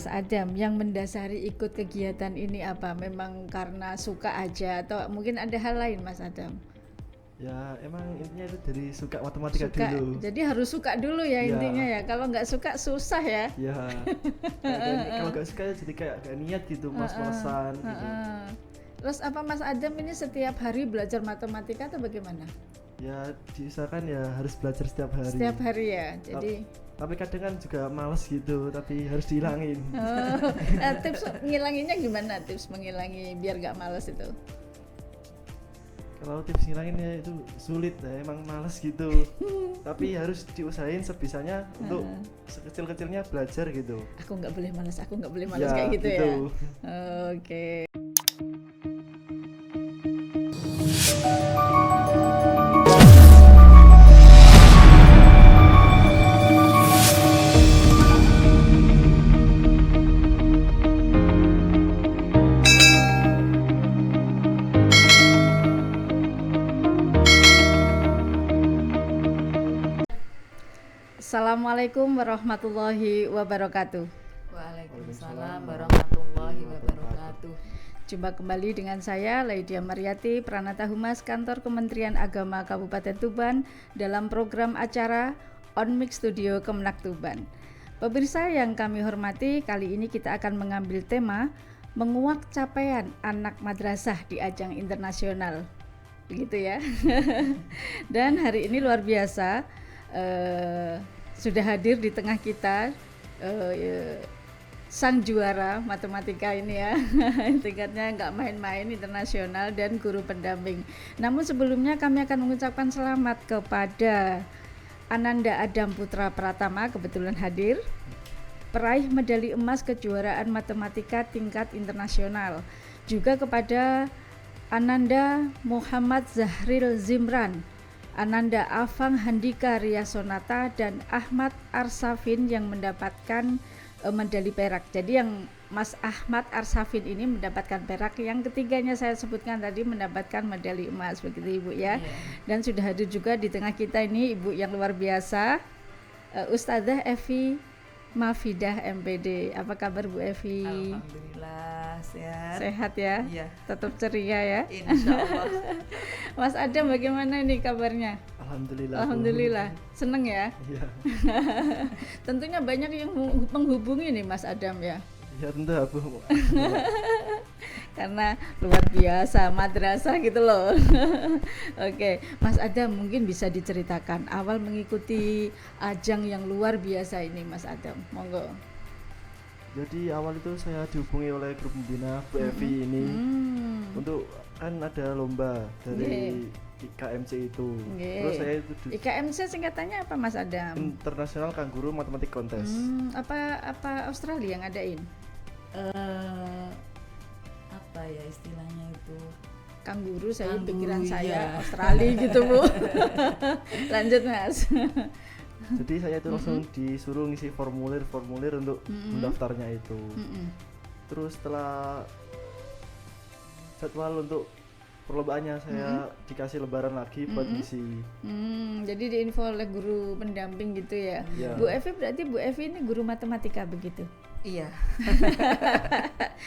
Mas Adam, yang mendasari ikut kegiatan ini apa? Memang karena suka aja atau mungkin ada hal lain, Mas Adam? Ya emang intinya itu dari suka matematika Suka, dulu. jadi harus suka dulu ya Ya. intinya ya. Kalau nggak suka susah ya. Ya kalau gak suka jadi kayak gak niat gitu, males-malesan gitu. Terus apa Mas Adam ini setiap hari belajar matematika atau bagaimana? Ya diusahakan ya harus belajar setiap hari. Setiap hari ya. Jadi Tapi kadang kan juga males gitu, tapi harus dihilangin. tips ngilanginnya gimana? Tips menghilangi biar nggak males itu? Kalau tips ngilanginnya itu sulit ya, emang males gitu. Tapi harus diusahain sebisanya untuk sekecil-kecilnya belajar gitu. Aku nggak boleh malas, aku nggak boleh malas Ya, kayak gitu gitu. ya. Oke. Assalamualaikum warahmatullahi wabarakatuh. Waalaikumsalam warahmatullahi wabarakatuh. Jumpa kembali dengan saya Laidia Mariati, Pranata Humas Kantor Kementerian Agama Kabupaten Tuban dalam program acara On Mix Studio Kemenak Tuban. Pemirsa yang kami hormati, kali ini kita akan mengambil tema menguak capaian anak madrasah di ajang internasional. Begitu ya. Dan hari ini luar biasa, sudah hadir di tengah kita sang juara matematika ini ya. Tingkatnya nggak main-main, internasional dan guru pendamping. Namun sebelumnya kami akan mengucapkan selamat kepada Ananda Adam Putra Pratama, kebetulan hadir, peraih medali emas kejuaraan matematika tingkat internasional. Juga kepada Ananda Muhammad Zahril Zimran, Ananda Afang Handika Riasonata, dan Ahmad Arsafin yang mendapatkan medali perak. Jadi yang Mas Ahmad Arsafin ini mendapatkan perak, yang ketiganya saya sebutkan tadi mendapatkan medali emas, begitu Ibu ya. Dan sudah hadir juga di tengah kita ini Ibu yang luar biasa, Ustadzah Evi Mafidah MPD. Apa kabar Bu Evi? Alhamdulillah sehat. Sehat ya? Iya. Tetap ceria ya? Insya Allah. Mas Adam bagaimana nih kabarnya? Alhamdulillah. Alhamdulillah. Seneng ya? Iya. Tentunya banyak yang menghubungi nih Mas Adam ya. Ya tentu Bu. Karena luar biasa madrasah gitu loh. Oke, Mas Adam mungkin bisa diceritakan awal mengikuti ajang yang luar biasa ini Mas Adam. Monggo. Jadi awal itu saya dihubungi oleh grup pembina Bu Evi ini untuk kan ada lomba dari IKMC itu. Terus saya itu IKMC singkatannya apa Mas Adam? International Kangguru Matematik Contest. Apa Australia yang ngadain? Apa ya istilahnya itu? Kangguru, saya Kangguru, pikiran saya iya. Australia gitu Bu. Lanjut Mas. Jadi saya itu langsung disuruh ngisi formulir untuk mendaftarnya itu. Terus setelah jadwal untuk perlombaannya saya dikasih lembaran lagi buat ngisi. Jadi diinfo oleh guru pendamping gitu ya. Iya. Bu Evi, berarti Bu Evi ini guru matematika begitu? Iya.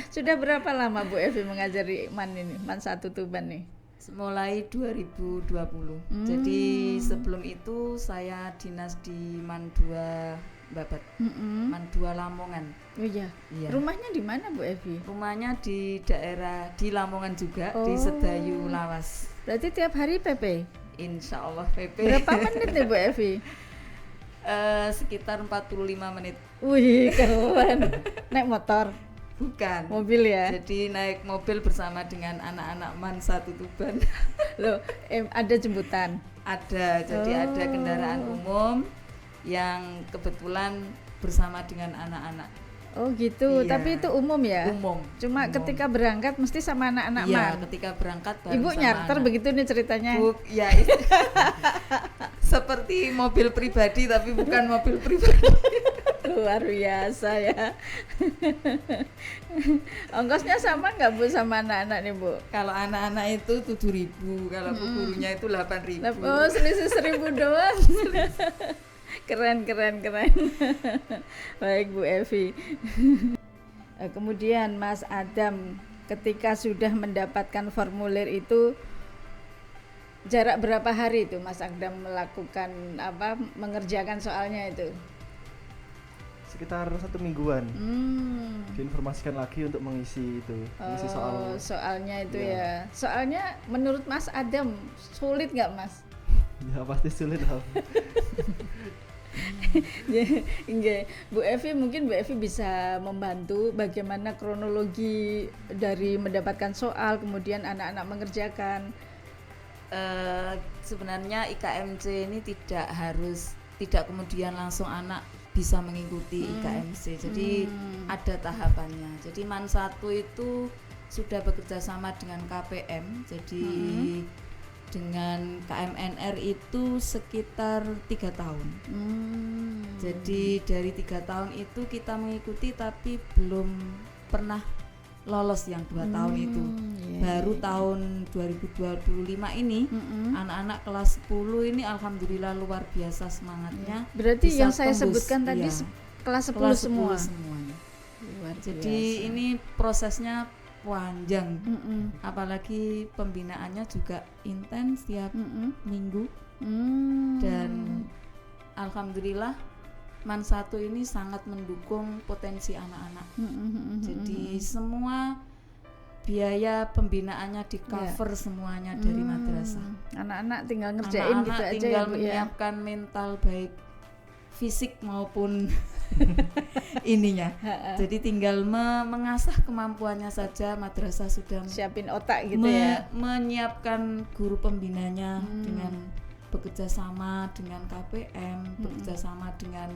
Sudah berapa lama Bu Evi mengajari Man 1 Tuban nih? Mulai 2020. Jadi sebelum itu saya dinas di Man 2 Babat. Man 2 Lamongan. Oh iya. Iya. Rumahnya di mana Bu Evi? Rumahnya di daerah di Lamongan juga, di Sedayu Lawas. Berarti tiap hari PP? Insya Allah PP. Berapa menit nih Bu Evi? Sekitar 45 menit. Wih, keren. Naik motor? Bukan. Mobil ya? Jadi naik mobil bersama dengan anak-anak Man 1 Tuban. Loh, ada jemputan? Ada, jadi ada kendaraan umum yang kebetulan bersama dengan anak-anak. Oh gitu, Iya. tapi itu umum ya? Umum. Cuma ketika berangkat mesti sama anak-anak Iya, Man? ketika berangkat baru Ibu sama nyarter anak. begitu nih ceritanya? Ya, seperti mobil pribadi tapi bukan mobil pribadi. Luar biasa ya. Ongkosnya sama nggak Bu sama anak-anak nih Bu? Kalau anak-anak itu 7.000, kalau gurunya itu 8.000. Oh, selisih 1.000 doang. Keren. Baik Bu Evi. Kemudian Mas Adam, ketika sudah mendapatkan formulir itu, jarak berapa hari itu Mas Adam melakukan mengerjakan soalnya itu? Sekitar 1 mingguan. Diinformasikan lagi untuk mengisi itu, mengisi soalnya itu ya. Soalnya menurut Mas Adam sulit nggak Mas? Ya pasti sulit lah. Bu Evi, mungkin Bu Evi bisa membantu bagaimana kronologi dari mendapatkan soal kemudian anak-anak mengerjakan. Sebenarnya IKMC ini tidak kemudian langsung anak bisa mengikuti IKMC. Jadi ada tahapannya. Jadi MAN 1 itu sudah bekerja sama dengan KPM. Jadi dengan KMNR itu sekitar 3 tahun. Jadi dari 3 tahun itu kita mengikuti tapi belum pernah lolos yang 2 tahun itu. Baru tahun 2025 ini anak-anak kelas 10 ini alhamdulillah luar biasa semangatnya. Berarti yang saya sebutkan tadi kelas 10 semua. Semuanya. Jadi ini prosesnya panjang. Apalagi pembinaannya juga intens tiap minggu. Dan alhamdulillah MAN 1 ini sangat mendukung potensi anak-anak. Jadi semua biaya pembinaannya di cover semuanya dari madrasah. Anak-anak tinggal ngerjain gitu aja tinggal ya, Bu, menyiapkan mental baik fisik maupun ininya. Jadi tinggal mengasah kemampuannya saja, madrasah sudah siapin otak gitu ya. Menyiapkan guru pembinanya dengan bekerja sama dengan KPM, bekerja sama dengan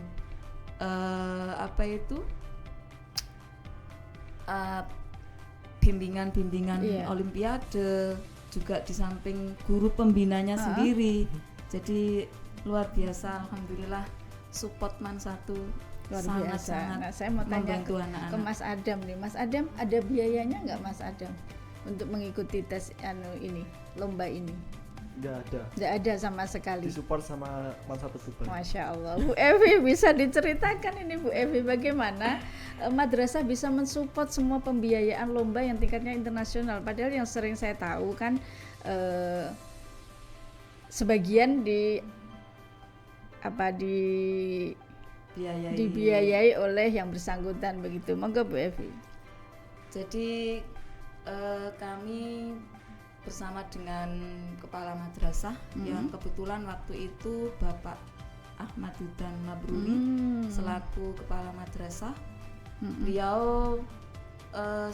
bimbingan olimpiade, juga di samping guru pembinanya sendiri. Jadi luar biasa, alhamdulillah support MAN 1 sangat-sangat. Nah, saya mau tanya ke Mas Adam nih. Mas Adam, ada biayanya nggak Mas Adam untuk mengikuti tes ini, lomba ini? Nggak ada sama sekali. Disupport sama MAN 1 Tuban. Masya Allah. Bu Evi, bisa diceritakan ini Bu Evi bagaimana madrasah bisa mensupport semua pembiayaan lomba yang tingkatnya internasional. Padahal yang sering saya tahu kan sebagian dibiayai oleh yang bersangkutan begitu. Monggo Bu Evi. Jadi kami bersama dengan kepala madrasah yang kebetulan waktu itu Bapak Ahmad Hudan Mabruri selaku kepala madrasah. Beliau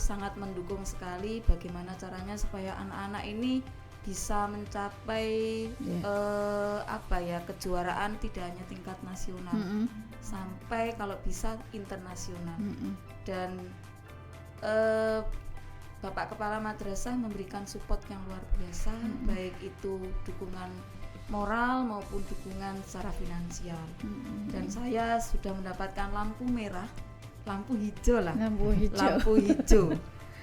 sangat mendukung sekali bagaimana caranya supaya anak-anak ini bisa mencapai kejuaraan tidak hanya tingkat nasional, sampai kalau bisa internasional. Dan Bapak Kepala Madrasah memberikan support yang luar biasa, baik itu dukungan moral maupun dukungan secara finansial. Dan saya sudah mendapatkan lampu merah, lampu hijau.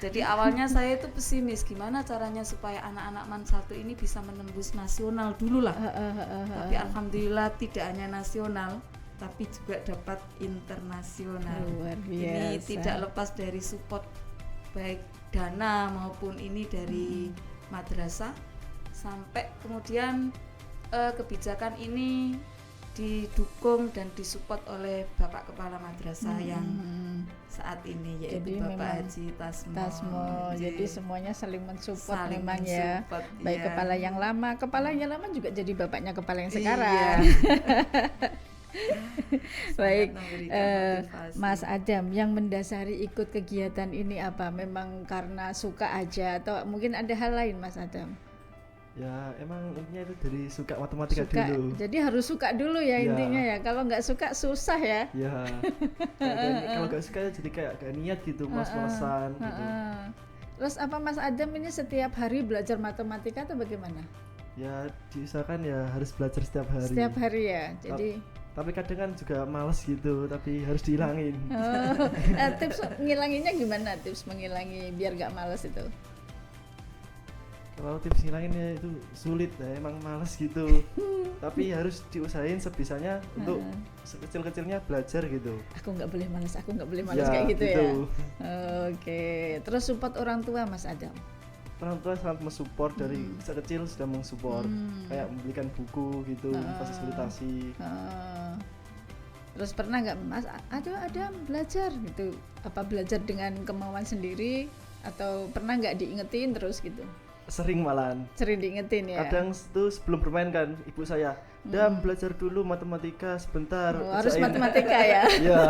Jadi awalnya saya itu pesimis, gimana caranya supaya anak-anak MAN 1 ini bisa menembus nasional dulu lah. Tapi alhamdulillah tidak hanya nasional, tapi juga dapat internasional. Luar biasa. Ini tidak lepas dari support baik dana maupun ini dari madrasah, sampai kemudian kebijakan ini didukung dan disupport oleh Bapak Kepala Madrasah yang saat ini, yaitu jadi Bapak Haji Tasmo. Jadi semuanya saling mensupport memang ya. Baik kepala yang lama juga jadi bapaknya kepala yang sekarang. Baik, Mas Adam, yang mendasari ikut kegiatan ini apa? Memang karena suka aja atau mungkin ada hal lain, Mas Adam? Ya emang intinya itu dari suka matematika dulu. Jadi harus suka dulu ya intinya ya. Kalau nggak suka susah ya. Ya. Kalau nggak suka jadi kayak gak niat gitu, mas-masan gitu. Terus apa Mas Adam ini setiap hari belajar matematika atau bagaimana? Ya diusahakan ya harus belajar setiap hari. Setiap hari ya. Jadi tapi kadang kan juga males gitu, tapi harus dihilangin. Tips ngilanginnya gimana? Tips menghilangi biar gak males itu? Kalau tips ngilanginnya itu sulit ya, emang males gitu. Tapi harus diusahain sebisanya untuk sekecil-kecilnya belajar gitu. Aku nggak boleh malas Ya, kayak gitu, gitu. ya. Oke. Terus support orang tua Mas Adam. Orang tua sangat mensupport dari sekecil sudah mensupport, kayak membelikan buku gitu, fasilitasi. Terus pernah nggak Mas ada belajar gitu, apa belajar dengan kemauan sendiri atau pernah nggak diingetin terus gitu? Sering malahan. Sering diingetin ya. Kadang tuh sebelum bermain kan ibu saya, "Dam, belajar dulu matematika sebentar." Harus matematika ya. Iya.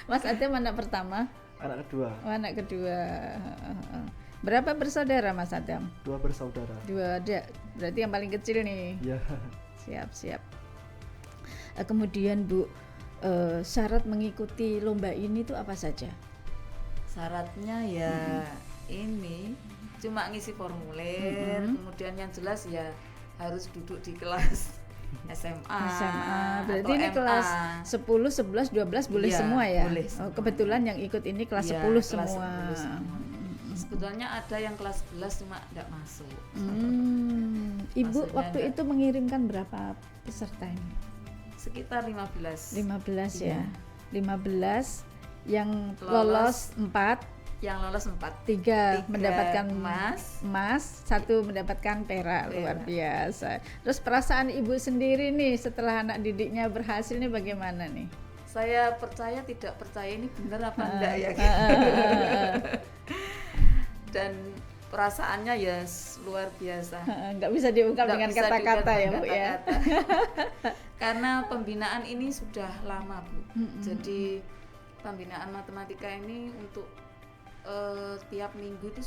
Mas Adam anak pertama? Anak kedua. Anak kedua. Berapa bersaudara Mas Adam? 2 bersaudara. 2 ada. Berarti yang paling kecil nih. Iya. Siap. Kemudian Bu, syarat mengikuti lomba ini tuh apa saja? Syaratnya ya ini cuma ngisi formulir, kemudian yang jelas ya harus duduk di kelas SMA. Berarti atau ini MA. kelas 10, 11, 12 boleh Iya, semua ya? boleh Oh, semua. kebetulan yang ikut ini kelas Iya, 10 kelas semua. 10 semua. Sebetulnya ada yang kelas 11 cuma tidak masuk. Ibu Maksudnya waktu enggak. itu mengirimkan berapa peserta ini? Sekitar 15. 15 ya. Iya. 15 yang Lolos. lolos 4, Yang lolos 4. 3 Tiga mendapatkan emas. emas, 1 mendapatkan perak. Luar Perak. biasa. Terus perasaan ibu sendiri nih setelah anak didiknya berhasil nih bagaimana nih? Saya percaya tidak percaya ini benar apa enggak ya. Dan perasaannya ya luar biasa. Nggak bisa diungkap Nggak dengan bisa kata-kata diungkap ya dengan Bu ya. kata-kata. Karena pembinaan ini sudah lama Bu. Jadi pembinaan matematika ini untuk tiap minggu itu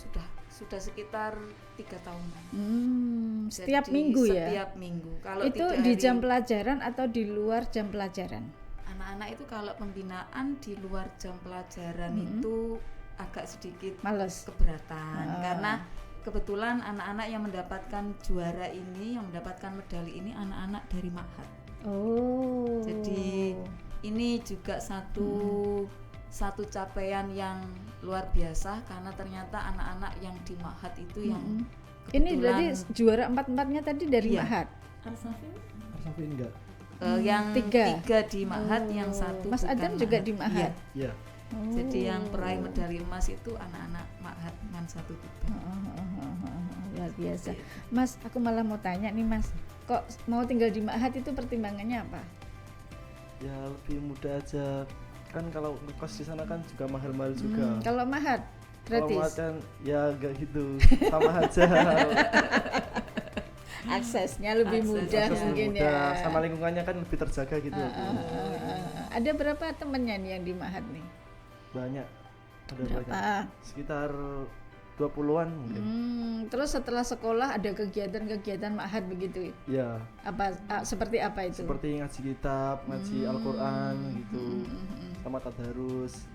sudah sekitar 3 tahunan. Setiap Jadi, minggu ya. Setiap minggu. Kalau Itu tidak di hari- jam pelajaran atau di luar jam pelajaran? anak-anak itu kalau pembinaan di luar jam pelajaran itu agak sedikit Males. keberatan karena kebetulan anak-anak yang mendapatkan juara ini, yang mendapatkan medali ini anak-anak dari Ma'had. Oh. Jadi ini juga satu capaian yang luar biasa karena ternyata anak-anak yang di Ma'had itu yang Ini kebetulan berarti juara 4-4-nya tadi dari Iya. Ma'had. Arsafin? Tapi enggak. Yang 3 di Ma'had, yang 1 Mas bukan Adam juga Ma'had. di Ma'had. Iya. Iya. Jadi yang peraih medali emas itu anak-anak Ma'had MAN 1 Tuban. Luar biasa. Mas, aku malah mau tanya nih Mas, kok mau tinggal di Ma'had itu pertimbangannya apa? Ya lebih mudah aja. Kan kalau ngekos di sana kan juga mahal-mahal juga. Kalau Ma'had Kalau gratis. makan ya enggak gitu. Sama aja. Aksesnya lebih Akses- mudah akses mungkin Mudah. ya. Sama lingkungannya kan lebih terjaga gitu. Ada berapa temennya nih yang di Ma'had nih? Banyak. Ada Berapa? banyak. Sekitar 20-an mungkin. Terus setelah sekolah ada kegiatan-kegiatan Ma'had begitu? Ya, Seperti apa itu? seperti ngaji kitab, ngaji Al-Qur'an gitu. Sama tadarus.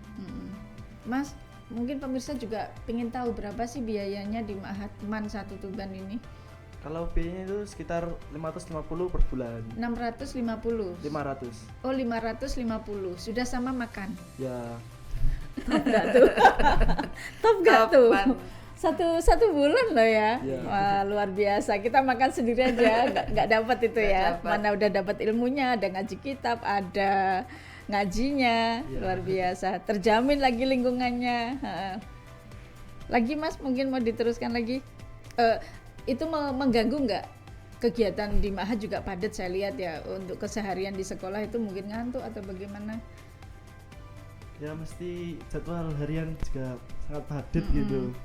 Mas, mungkin pemirsa juga pengen tahu berapa sih biayanya di Ma'had MAN 1 Tuban ini? Kalau biayanya itu sekitar 550 per bulan. 650. 500. Oh, 550. Sudah sama makan. Ya, Top gak tuh? Kapan? Satu bulan loh ya. Iya. Wah, luar biasa. Kita makan sendiri aja nggak dapat itu Nggak ya. dapat. Mana udah dapat ilmunya, ada ngaji kitab, ada ngajinya. Iya. Luar biasa. Terjamin lagi lingkungannya. Lagi Mas, mungkin mau diteruskan lagi. Itu mengganggu nggak kegiatan di Ma'had juga padat saya lihat ya, untuk keseharian di sekolah itu mungkin ngantuk atau bagaimana? ya mesti jadwal harian juga sangat padat gitu.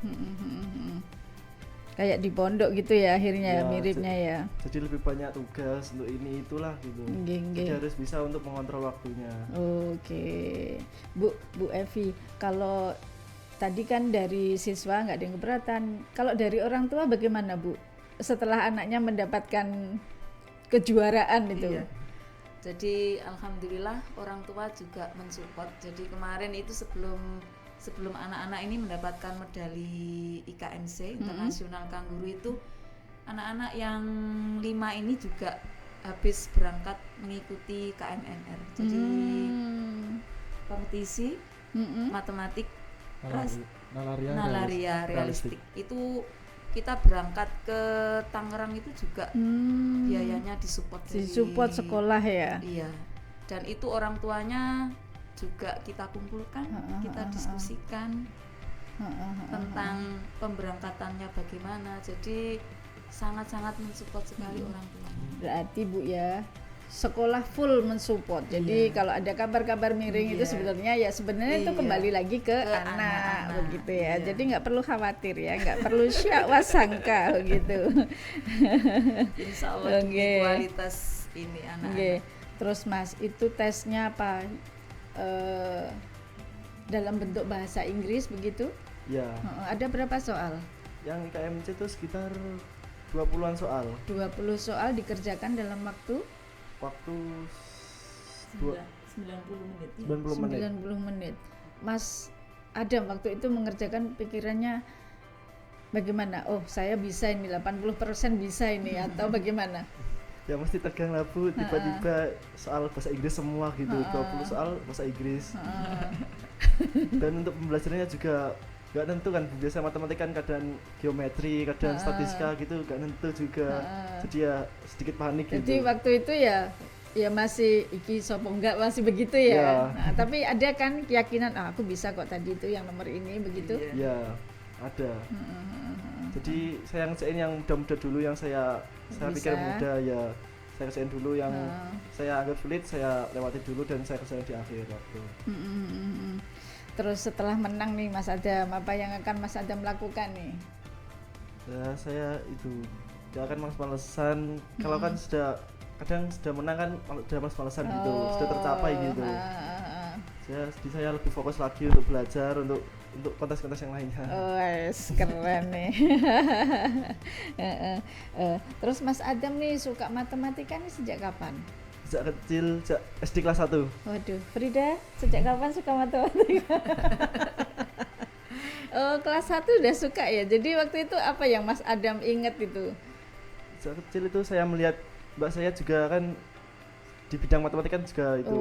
Kayak di pondok gitu ya akhirnya Ya, miripnya ya. Jadi lebih banyak tugas untuk ini itulah gitu. Nggih, nggih. Jadi harus bisa untuk mengontrol waktunya. Oke, Bu Evi, kalau tadi kan dari siswa nggak ada yang keberatan. Kalau dari orang tua bagaimana Bu? Setelah anaknya mendapatkan kejuaraan itu. Iya. Jadi alhamdulillah orang tua juga mensupport. Jadi kemarin itu sebelum anak-anak ini mendapatkan medali IKMC Internasional Kangguru itu, anak-anak yang 5 ini juga habis berangkat mengikuti KMNR. Jadi kompetisi matematik Nalaria realistik. Itu kita berangkat ke Tangerang itu juga biayanya disupport sekolah ya. Iya. Dan itu orang tuanya juga kita kumpulkan, kita diskusikan tentang pemberangkatannya bagaimana. Jadi sangat-sangat mensupport sekali orang tua. Berarti Bu ya, sekolah full mensupport. Jadi kalau ada kabar-kabar miring itu sebenarnya itu kembali lagi ke anak begitu ya. Jadi nggak perlu khawatir ya, nggak perlu syak wasangka begitu. Insya Allah kualitas ini anak-anak. Terus Mas, itu tesnya apa? Dalam bentuk bahasa Inggris begitu? Ya. Ada berapa soal? Yang IKMC itu sekitar 20-an soal. 20 soal dikerjakan dalam waktu 90 menit. Mas Adam waktu itu mengerjakan pikirannya bagaimana? Oh, saya bisa ini 80% bisa ini atau bagaimana? Ya mesti tegang lah Bu, tiba-tiba soal bahasa Inggris semua gitu, 20 soal bahasa Inggris. Dan untuk pembelajarannya juga gak nentu kan, biasa matematika kan kadang geometri, kadang statistika gitu, gak nentu juga. Jadi ya sedikit panik gitu. Jadi waktu itu ya masih iki sopo enggak masih begitu ya. Nah, tapi ada kan keyakinan aku bisa kok tadi itu yang nomor ini begitu. Ya, ada. Jadi saya ngerjain yang mudah-mudah dulu, yang saya pikir mudah ya saya kerjain dulu, yang saya anggap sulit saya lewati dulu dan saya kerjain di akhir waktu. Terus setelah menang nih Mas Adam, apa yang akan Mas Adam lakukan nih? Ya saya itu ya akan males-malesan, kalau kan kadang sudah menang kan sudah males-malesan gitu, sudah tercapai gitu. Saya lebih fokus lagi untuk belajar untuk kontes-kontes yang lainnya. Keren nih. Terus Mas Adam nih suka matematika nih sejak kapan? Sejak kecil, sejak SD kelas 1. Waduh, Frida sejak kapan suka matematika? Kelas 1 udah suka ya. Jadi waktu itu apa yang Mas Adam inget itu? Sejak kecil itu saya melihat mbak saya juga kan di bidang matematika juga itu.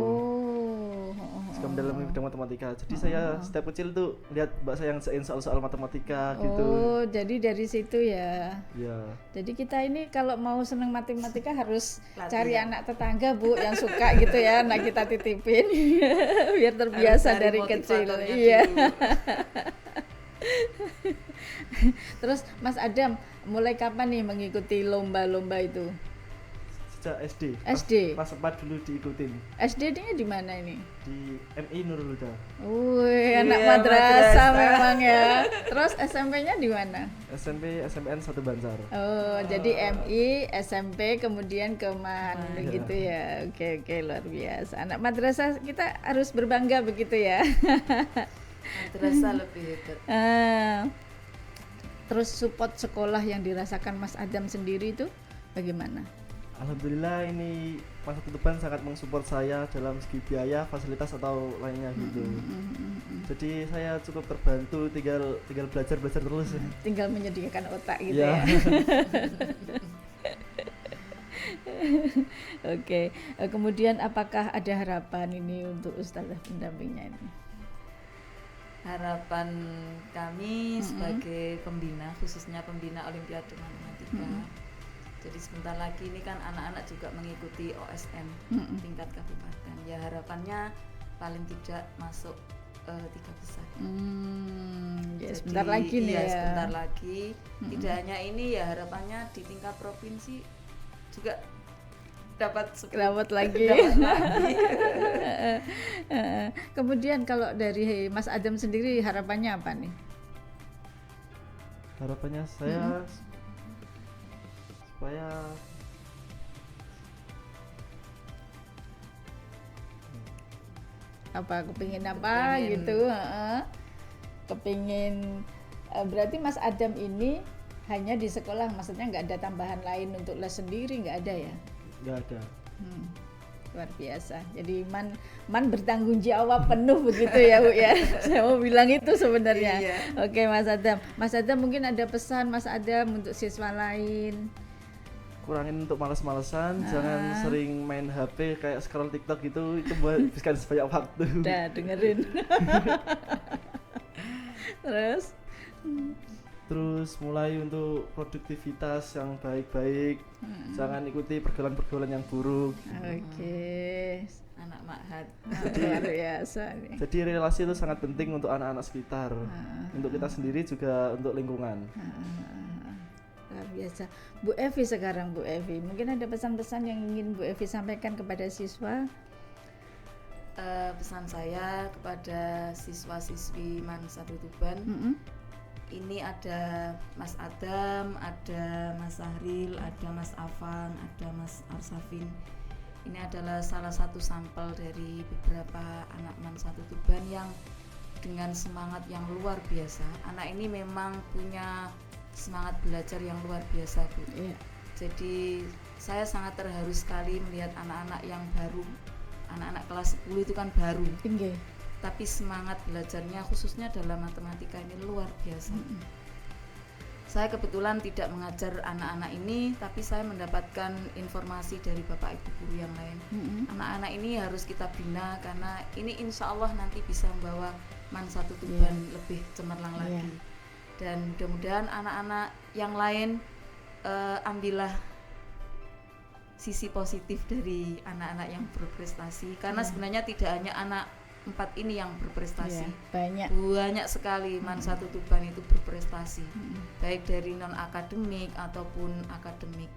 Suka mendalami bidang matematika. Jadi saya setiap kecil tuh lihat mbak saya yang ngerjain soal-soal matematika gitu. Jadi dari situ ya. Iya. Jadi kita ini kalau mau seneng matematika harus cari anak tetangga Bu yang suka gitu ya, anak kita titipin biar terbiasa dari kecil. Iya. Terus Mas Adam mulai kapan nih mengikuti lomba-lomba itu? Sejak SD. Kelas 4 dulu diikutin. SD-nya di mana ini? Di MI Nurul Huda. Anak madrasah memang ya. Terus SMP-nya di mana? SMPN 1 Banjar. Jadi MI, SMP kemudian ke MAN begitu ya. Oke, luar biasa. Anak madrasah kita harus berbangga begitu ya. Madrasah lebih hebat. Terus support sekolah yang dirasakan Mas Adam sendiri itu bagaimana? Alhamdulillah ini masa depan sangat mensupport saya dalam segi biaya, fasilitas atau lainnya gitu. Jadi saya cukup terbantu, tinggal belajar terus. Tinggal menyediakan otak gitu ya. Oke. Kemudian apakah ada harapan ini untuk ustazah pendampingnya ini? Harapan kami sebagai pembina, khususnya pembina Olimpiade Matematika. Jadi sebentar lagi ini kan anak-anak juga mengikuti OSN tingkat kabupaten. Ya harapannya paling tidak masuk 3 besar. Ya, sebentar lagi nih ya. Sebentar lagi. Tidak hanya ini ya, harapannya di tingkat provinsi juga dapat lagi. Kemudian kalau dari Mas Adam sendiri harapannya apa nih? Harapannya saya supaya kepingin apa gitu, kepingin berarti Mas Adam ini hanya di sekolah, maksudnya nggak ada tambahan lain untuk les sendiri, nggak ada ya? Nggak ada. Luar biasa. Jadi man bertanggung jawab penuh begitu ya Bu ya. Saya mau bilang itu sebenarnya. Oke Mas Adam mungkin ada pesan Mas Adam untuk siswa lain? Kurangin untuk males-malesan, jangan sering main HP kayak scroll TikTok gitu, itu buat habiskan sebanyak waktu. Udah dengerin. Terus mulai untuk produktivitas yang baik-baik, jangan ikuti pergaulan-pergaulan yang buruk. Oke. Anak mahat. Luar biasa nih. Jadi relasi itu sangat penting untuk anak-anak sekitar, untuk kita sendiri juga untuk lingkungan. Luar biasa. Bu Evi sekarang, Bu Evi, mungkin ada pesan-pesan yang ingin Bu Evi sampaikan kepada siswa? Pesan saya kepada siswa-siswi MAN 1 Tuban, ini ada Mas Adam, ada Mas Sahril, ada Mas Afan, ada Mas Arsafin. Ini adalah salah satu sampel dari beberapa anak MAN 1 Tuban yang dengan semangat yang luar biasa. Anak ini memang punya semangat belajar yang luar biasa, Bu. Iya. Jadi saya sangat terharu sekali melihat anak-anak yang baru, anak-anak kelas 10 itu kan baru, Tinggi. tapi semangat belajarnya khususnya dalam matematika ini luar biasa. Saya kebetulan tidak mengajar anak-anak ini, tapi saya mendapatkan informasi dari Bapak Ibu guru yang lain. Anak-anak ini harus kita bina karena ini insya Allah nanti bisa membawa MAN 1 Tuban lebih cemerlang lagi. Dan mudah-mudahan anak-anak yang lain ambillah sisi positif dari anak-anak yang berprestasi, karena sebenarnya tidak hanya anak 4 ini yang berprestasi, banyak sekali MAN 1 Tuban itu berprestasi, baik dari non akademik ataupun akademik.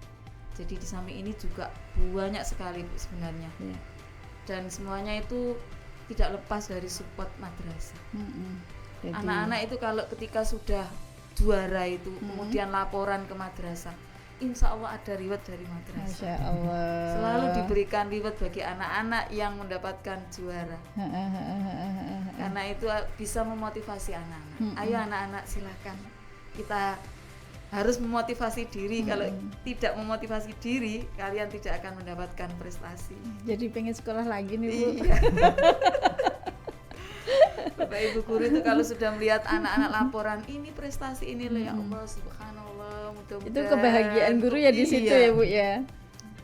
Jadi di samping ini juga banyak sekali, Bu, sebenarnya, dan semuanya itu tidak lepas dari support madrasah. Anak-anak itu kalau ketika sudah juara itu kemudian laporan ke madrasah, insya Allah ada reward dari madrasah. Masya Allah. Selalu diberikan reward bagi anak-anak yang mendapatkan juara. Karena itu bisa memotivasi anak-anak. Ayo anak-anak, silakan. Kita harus memotivasi diri. Kalau tidak memotivasi diri, kalian tidak akan mendapatkan prestasi. Jadi pengen sekolah lagi nih, Bu. Iya. Bapak Ibu guru itu kalau sudah melihat anak-anak laporan ini prestasi ini loh, ya Allah subhanallah, mudah-mudahan Itu kebahagiaan guru ya di situ ya, Bu ya.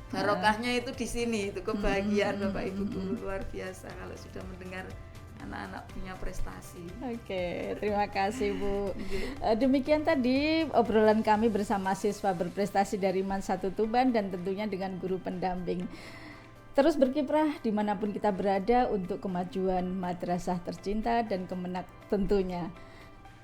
Barokahnya itu di sini, itu kebahagiaan Bapak Ibu guru luar biasa kalau sudah mendengar anak-anak punya prestasi. Oke, terima kasih, Bu. Demikian tadi obrolan kami bersama siswa berprestasi dari MAN 1 Tuban dan tentunya dengan guru pendamping. Terus berkiprah dimanapun kita berada untuk kemajuan madrasah tercinta dan kemenak tentunya.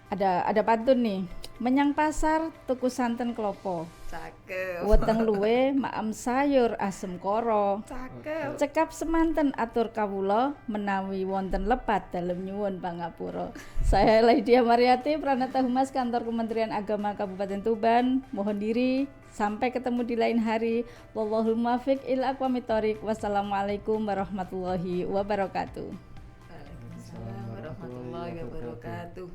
Ada pantun nih, menyang pasar tuku santen klopo, Cakep. weteng luwe maem sayur asem koro, Cakep. cekap semanten atur kawula menawi wonten lepat dalem nyuwun pangapura. Saya Laidia Mariati, Pranata Humas Kantor Kementerian Agama Kabupaten Tuban, mohon diri. Sampai ketemu di lain hari. Wallahul muwaffiq ila aqwamit thoriq. Wassalamualaikum warahmatullahi wabarakatuh. Waalaikumsalam warahmatullahi wabarakatuh.